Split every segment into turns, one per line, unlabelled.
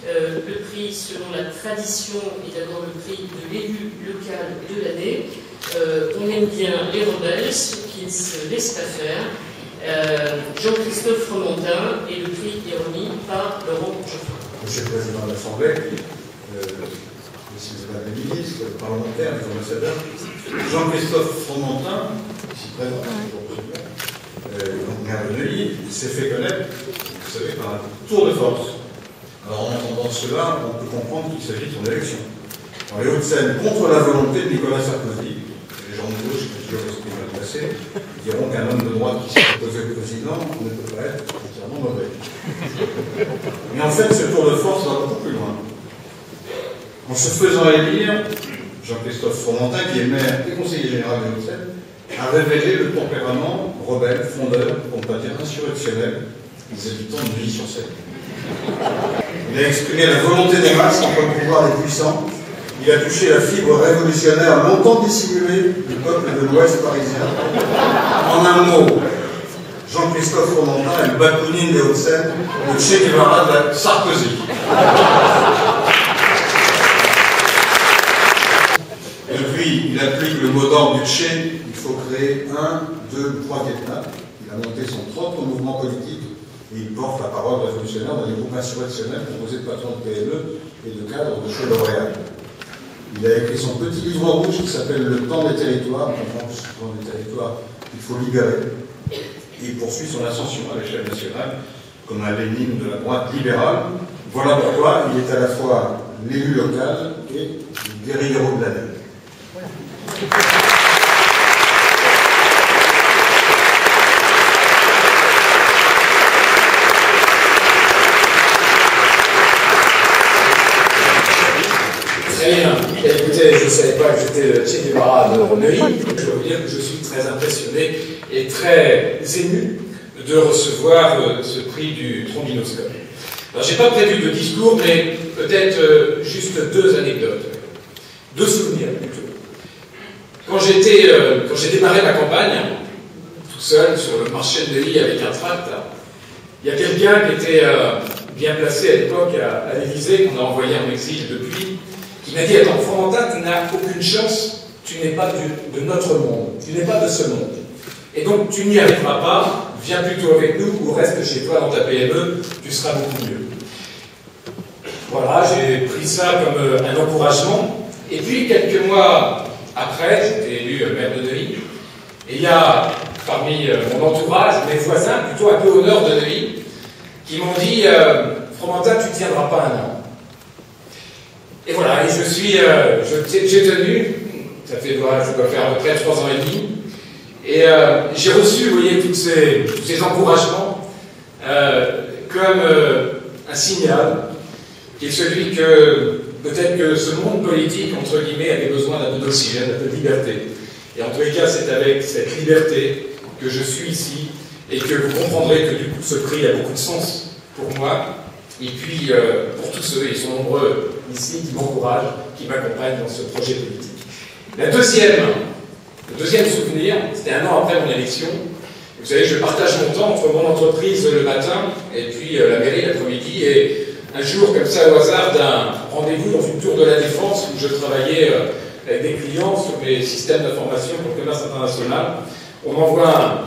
Le prix, selon la tradition, est d'abord le prix de l'élu local de l'année. On aime bien les rebelles, ceux qui ne se laissent pas faire. Jean-Christophe Fromentin, et le prix est remis par Laurent Geoffrin.
Monsieur le Président de l'Assemblée, Messieurs et Madame les ministres, les parlementaires, les ambassadeurs, Jean-Christophe Fromentin, ici présent, donc maire de Neuilly, s'est fait connaître, vous savez, par un tour de force. Alors en entendant cela, on peut comprendre qu'il s'agit de son élection. Dans les Hauts-de-Seine, contre la volonté de Nicolas Sarkozy, les gens de gauche qui ont l'esprit mal placé diront qu'un homme de droite qui s'est proposé au président ne peut pas être entièrement mauvais. Mais en fait, ce tour de force va beaucoup plus loin. En se faisant élire, Jean-Christophe Fromentin, qui est maire et conseiller général des Hauts-de-Seine, a révélé le tempérament rebelle, frondeur, pour ne pas dire insurrectionnel, des habitants de Neuilly-sur-Seine. Il a exprimé la volonté des masses entre le pouvoir des puissants. Il a touché la fibre révolutionnaire longtemps dissimulée du peuple de l'Ouest parisien. En un mot, Jean-Christophe Fromentin est le Bakounine des Hauts-de-Seine, le Che Guevara de la Sarkozy. Et puis, il applique le mot d'ordre du Che, il faut créer 1, 2, 3 Vietnam. Il a monté son propre mouvement politique et il porte la parole révolutionnaire dans les groupes insurrectionnels composés de patrons de PME et de cadres de chez L'Oréal. Il a écrit son petit livre rouge qui s'appelle Le temps des territoires. On comprend que ce temps des territoires, il faut libérer. Et il poursuit son ascension à l'échelle nationale comme un Lénine de la droite libérale. Voilà pourquoi il est à la fois l'élu local et le guerriero de l'année.
Très bien. Écoutez, je ne savais pas que j'étais le Che Guevara de Neuilly. Je dois vous dire que je suis très impressionné et très ému de recevoir ce prix du trombinoscope. Alors, je n'ai pas prévu de discours, mais peut-être juste 2 anecdotes. 2 souvenirs plutôt. Quand j'ai démarré ma campagne, tout seul sur le marché de Neuilly avec un tract, il y a quelqu'un qui était bien placé à l'époque à l'Élysée, qu'on a envoyé en exil depuis, qui m'a dit: attends, Fromentin, tu n'as aucune chance, tu n'es pas de notre monde, tu n'es pas de ce monde. Et donc tu n'y arriveras pas, viens plutôt avec nous ou reste chez toi dans ta PME, tu seras beaucoup mieux. Voilà, j'ai pris ça comme un encouragement. Et puis quelques mois après, j'étais élu maire de Neuilly, et il y a parmi mon entourage, mes voisins, plutôt un peu au nord de Neuilly, qui m'ont dit: Fromentin, tu ne tiendras pas un an. Et voilà, et j'ai tenu, ça fait, je dois faire à peu près 3 ans et demi, et j'ai reçu, vous voyez, tous ces encouragements comme un signal, qui est celui que peut-être que ce monde politique, entre guillemets, avait besoin d'un peu d'oxygène, d'un peu de liberté. Et en tous les cas, c'est avec cette liberté que je suis ici, et que vous comprendrez que du coup, ce prix a beaucoup de sens pour moi, et puis pour tous ceux, et ils sont nombreux ici, qui m'encouragent, qui m'accompagnent dans ce projet politique. Le deuxième souvenir, c'était 1 an après mon élection. Vous savez, je partage mon temps entre mon entreprise le matin et puis la mairie l'après-midi. Et un jour, comme ça, au hasard, d'un rendez-vous dans une tour de la Défense où je travaillais avec des clients sur mes systèmes d'information pour le commerce international, on m'envoie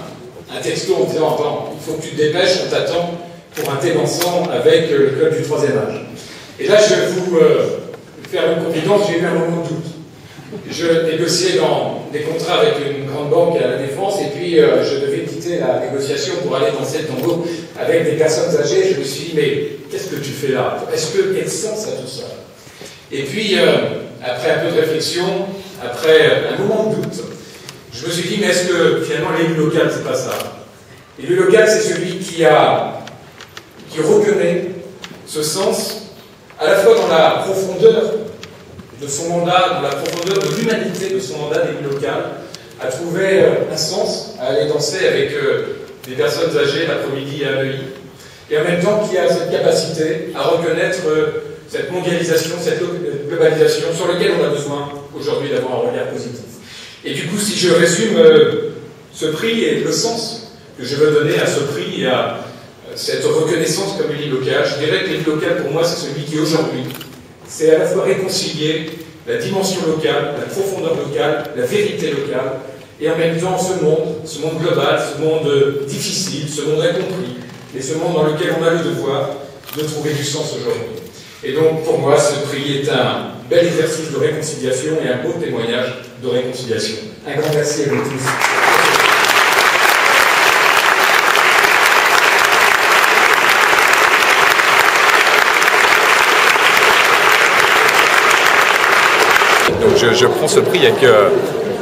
un texto en disant: attends, il faut que tu te dépêches, on t'attend pour un thé dansant avec le club du 3e âge. Et là, je vais vous faire une confidence, j'ai eu un moment de doute. Je négociais dans des contrats avec une grande banque à la Défense, et puis je devais quitter la négociation pour aller danser le tango avec des personnes âgées. Je me suis dit: mais qu'est-ce que tu fais là? Quel sens a tout ça? Et puis, après un peu de réflexion, après un moment de doute, je me suis dit: mais est-ce que finalement l'élu local, c'est pas ça? L'élu local, c'est celui qui reconnaît ce sens à la fois dans la profondeur de son mandat, dans la profondeur de l'humanité de son mandat d'élu local, à trouver un sens à aller danser avec des personnes âgées l'après-midi à Neuilly, et en même temps qui a cette capacité à reconnaître cette mondialisation, cette globalisation sur laquelle on a besoin aujourd'hui d'avoir un regard positif. Et du coup, si je résume ce prix et le sens que je veux donner à ce prix et à cette reconnaissance comme élu local. Je dirais que l'élu local, pour moi, c'est celui qui, aujourd'hui, sait à la fois réconcilier la dimension locale, la profondeur locale, la vérité locale, et en même temps ce monde global, ce monde difficile, ce monde incompris, et ce monde dans lequel on a le devoir de trouver du sens aujourd'hui. Et donc, pour moi, ce prix est un bel exercice de réconciliation et un beau témoignage de réconciliation. Un grand merci à vous tous.
Donc je prends ce prix avec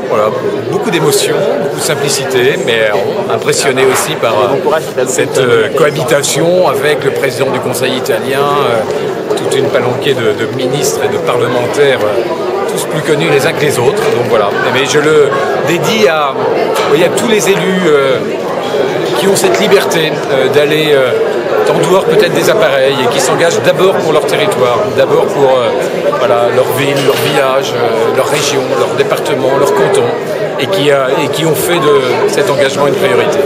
voilà, beaucoup d'émotion, beaucoup de simplicité, mais impressionné aussi par cette cohabitation avec le président du Conseil italien, toute une palanquée de ministres et de parlementaires, tous plus connus les uns que les autres. Donc voilà. Mais je le dédie à tous les élus qui ont cette liberté d'aller en dehors peut-être des appareils et qui s'engagent d'abord pour leur territoire, d'abord pour voilà, leur ville, leur village, leur région, leur département, leur canton, et qui ont fait de cet engagement une priorité.